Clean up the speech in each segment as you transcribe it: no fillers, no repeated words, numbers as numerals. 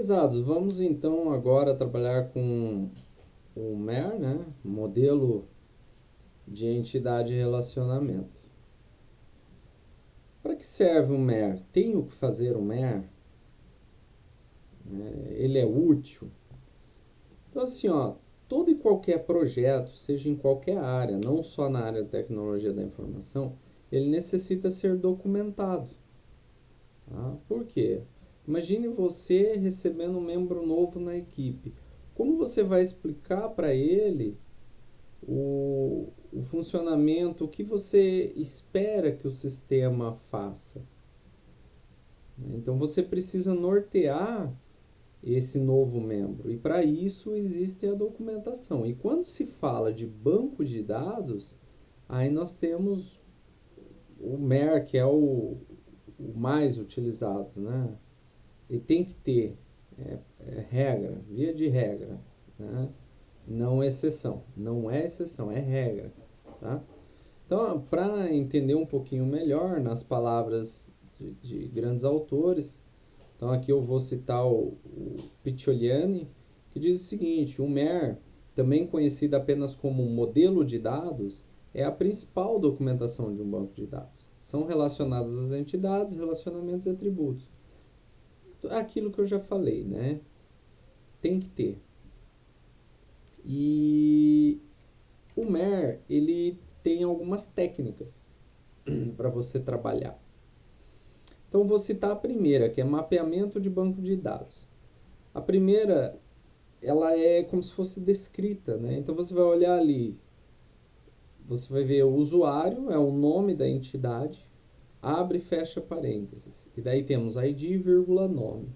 Prezados, vamos então agora trabalhar com o MER, né? Modelo de entidade e relacionamento. Para que serve o MER? Tenho que fazer o MER? Ele é útil? Então assim, ó, todo e qualquer projeto, seja em qualquer área, não só na área de tecnologia da informação, ele necessita ser documentado. Tá? Por quê? Imagine você recebendo um membro novo na equipe. Como você vai explicar para ele o funcionamento, o que você espera que o sistema faça? Então você precisa nortear esse novo membro e para isso existe a documentação. E quando se fala de banco de dados, aí nós temos o MER, que é o mais utilizado, né? E tem que ter regra, via de regra, né? Não exceção, não é exceção, é regra, tá? Então, para entender um pouquinho melhor nas palavras de grandes autores, então aqui eu vou citar o Piccioliani, que diz o seguinte: o MER, também conhecido apenas como modelo de dados, é a principal documentação de um banco de dados. São relacionadas as entidades, relacionamentos e atributos. Aquilo que eu já falei, né? Tem que ter. E o MER, ele tem algumas técnicas para você trabalhar. Então, vou citar a primeira, que é mapeamento de banco de dados. A primeira, ela é como se fosse descrita, né? Então, você vai olhar ali, você vai ver o usuário, é o nome da entidade, abre e fecha parênteses. E daí temos ID, vírgula, nome.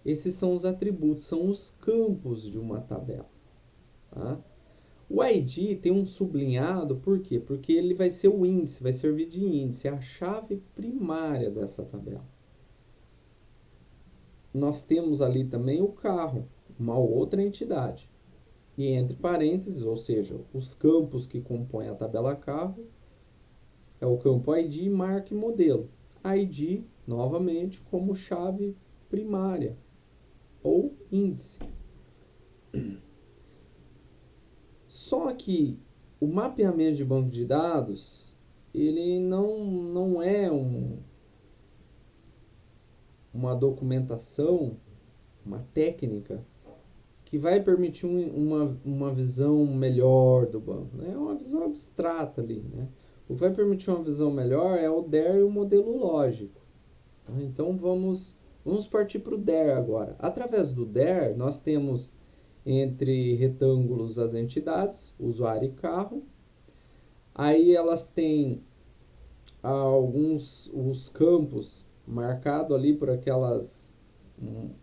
Esses são os atributos, são os campos de uma tabela. Tá? O ID tem um sublinhado, por quê? Porque ele vai ser o índice, vai servir de índice, é a chave primária dessa tabela. Nós temos ali também o carro, uma outra entidade. E entre parênteses, ou seja, os campos que compõem a tabela carro, é o campo ID, marca e modelo. ID, novamente, como chave primária, ou índice. Só que o mapeamento de banco de dados, ele não é uma documentação, uma técnica que vai permitir uma visão melhor do banco. Né? É uma visão abstrata ali. Né? O que vai permitir uma visão melhor é o DER e o modelo lógico. Então vamos partir para o DER agora. Através do DER, nós temos entre retângulos as entidades, usuário e carro. Aí elas têm alguns os campos marcado ali por aquelas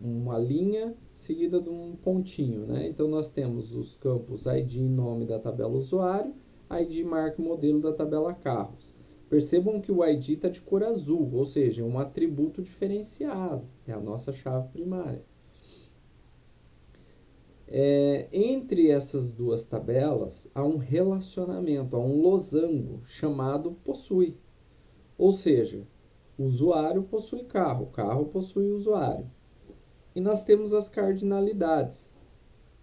uma linha seguida de um pontinho, né? Então nós temos os campos ID e nome da tabela usuário, ID marca e modelo da tabela carros. Percebam que o ID está de cor azul, ou seja, é um atributo diferenciado, é a nossa chave primária. Entre essas duas tabelas há um relacionamento, há um losango chamado possui. Ou seja, o usuário possui carro, o carro possui usuário. E nós temos as cardinalidades.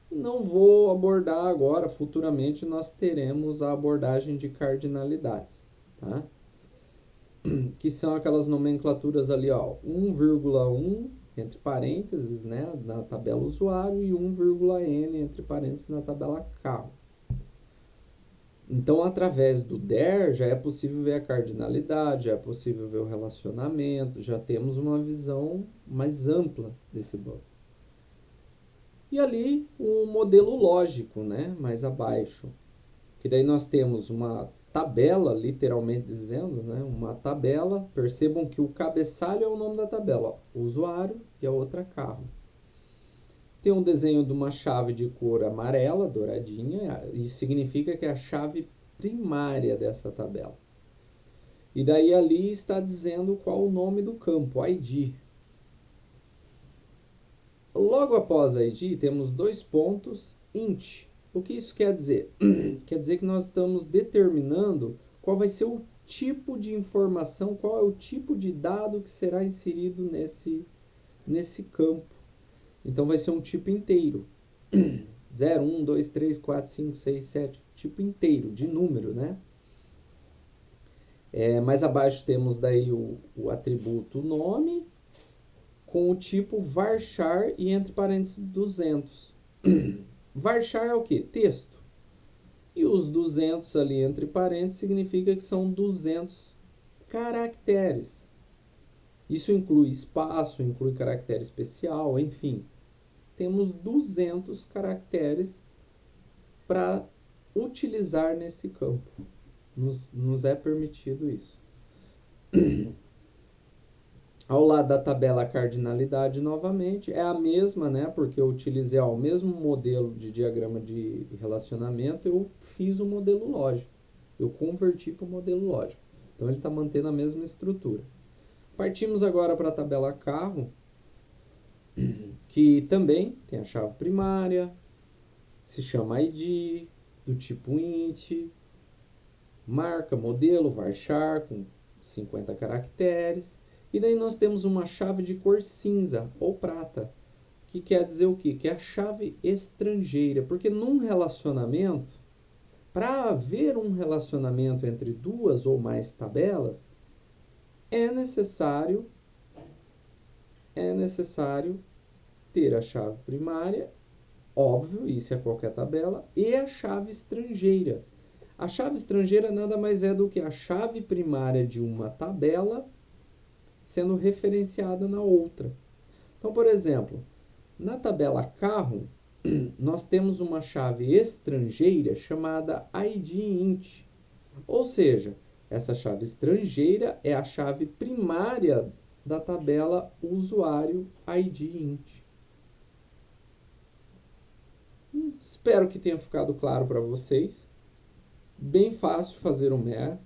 Não vou abordar agora, futuramente nós teremos a abordagem de cardinalidades, tá? Que são aquelas nomenclaturas ali, ó, 1,1 entre parênteses, né, na tabela usuário e 1,n entre parênteses na tabela carro. Então, através do DER, já é possível ver a cardinalidade, já é possível ver o relacionamento, já temos uma visão mais ampla desse banco. E ali, um modelo lógico, né, mais abaixo, que daí nós temos uma tabela, literalmente dizendo, né, uma tabela. Percebam que o cabeçalho é o nome da tabela, ó, usuário e a outra carro. Tem um desenho de uma chave de cor amarela, douradinha, isso significa que é a chave primária dessa tabela. E daí ali está dizendo qual o nome do campo, ID. Logo após ID temos dois pontos, int. O que isso quer dizer? Quer dizer que nós estamos determinando qual vai ser o tipo de informação, qual é o tipo de dado que será inserido nesse campo. Então vai ser um tipo inteiro. 0, 1, 2, 3, 4, 5, 6, 7, tipo inteiro, de número, né? Mais abaixo temos daí o atributo nome, com o tipo varchar e entre parênteses 200. Varchar é o quê? Texto. E os 200 ali entre parênteses significa que são 200 caracteres. Isso inclui espaço, inclui caractere especial, enfim. Temos 200 caracteres para utilizar nesse campo. Nos é permitido isso. Ao lado da tabela cardinalidade, novamente, é a mesma, né? Porque eu utilizei o mesmo modelo de diagrama de relacionamento, eu fiz o modelo lógico. Eu converti para o modelo lógico. Então, ele está mantendo a mesma estrutura. Partimos agora para a tabela carro, que também tem a chave primária, se chama ID, do tipo int, marca, modelo, varchar, com 50 caracteres. E daí nós temos uma chave de cor cinza ou prata, que quer dizer o quê? Que é a chave estrangeira. Porque num relacionamento, para haver um relacionamento entre duas ou mais tabelas, é necessário ter a chave primária, óbvio, isso é qualquer tabela, e a chave estrangeira. A chave estrangeira nada mais é do que a chave primária de uma tabela sendo referenciada na outra. Então, por exemplo, na tabela carro, nós temos uma chave estrangeira chamada ID_int. Ou seja, essa chave estrangeira é a chave primária da tabela usuário ID_int. Espero que tenha ficado claro para vocês. Bem fácil fazer o MER.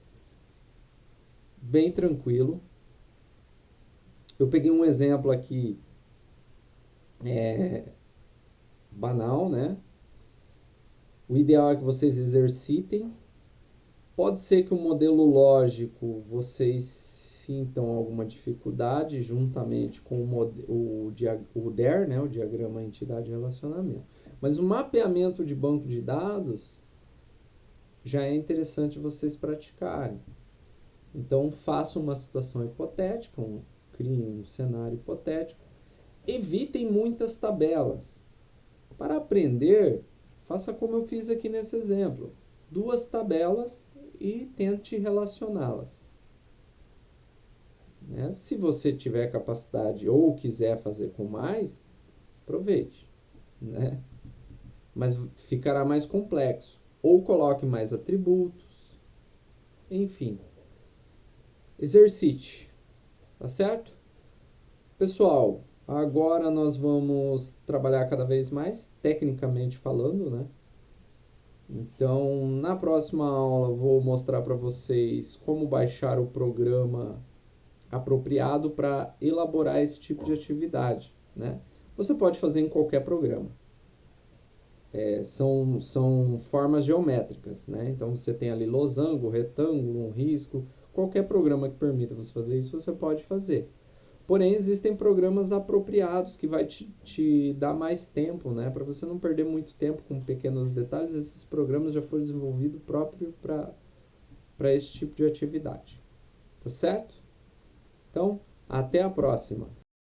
Bem tranquilo. Eu peguei um exemplo aqui banal, né? O ideal é que vocês exercitem. Pode ser que o modelo lógico vocês sintam alguma dificuldade juntamente com o DER, né? O diagrama entidade relacionamento. Mas o mapeamento de banco de dados já é interessante vocês praticarem. Então, façam uma situação hipotética, criem um cenário hipotético. Evitem muitas tabelas. Para aprender, faça como eu fiz aqui nesse exemplo. 2 tabelas e tente relacioná-las. Né? Se você tiver capacidade ou quiser fazer com mais, aproveite. Né? Mas ficará mais complexo. Ou coloque mais atributos. Enfim. Exercite. Tá certo? Pessoal, agora nós vamos trabalhar cada vez mais, tecnicamente falando, né? Então, na próxima aula, vou mostrar para vocês como baixar o programa apropriado para elaborar esse tipo de atividade, né? Você pode fazer em qualquer programa. São formas geométricas, né? Então, você tem ali losango, retângulo, um risco. Qualquer programa que permita você fazer isso, você pode fazer. Porém, existem programas apropriados que vai te dar mais tempo, né? Para você não perder muito tempo com pequenos detalhes, esses programas já foram desenvolvidos próprio para esse tipo de atividade. Tá certo? Então, até a próxima!